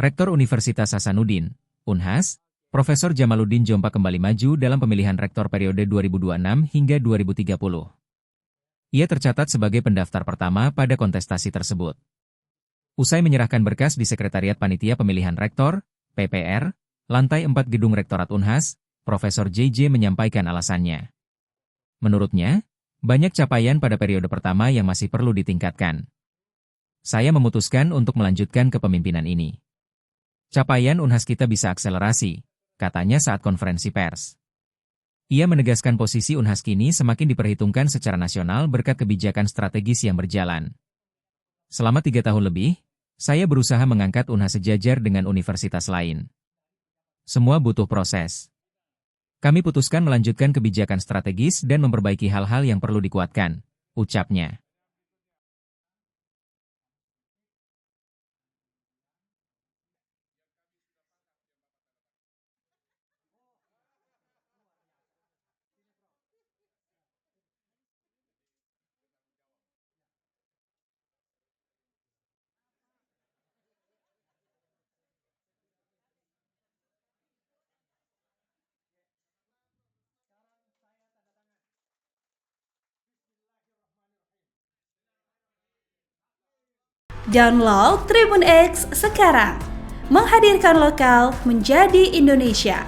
Rektor Universitas Hasanuddin, Unhas, Profesor Jamaluddin Jompa kembali maju dalam pemilihan rektor periode 2026 hingga 2030. Ia tercatat sebagai pendaftar pertama pada kontestasi tersebut. Usai menyerahkan berkas di Sekretariat Panitia Pemilihan Rektor, PPR, lantai 4 Gedung Rektorat Unhas, Profesor JJ menyampaikan alasannya. Menurutnya, banyak capaian pada periode pertama yang masih perlu ditingkatkan. Saya memutuskan untuk melanjutkan kepemimpinan ini. Capaian Unhas kita bisa akselerasi, katanya saat konferensi pers. Ia menegaskan posisi Unhas kini semakin diperhitungkan secara nasional berkat kebijakan strategis yang berjalan. Selama 3 tahun lebih, saya berusaha mengangkat Unhas sejajar dengan universitas lain. Semua butuh proses. Kami putuskan melanjutkan kebijakan strategis dan memperbaiki hal-hal yang perlu dikuatkan, ucapnya. Download Tribun X sekarang, menghadirkan lokal menjadi Indonesia.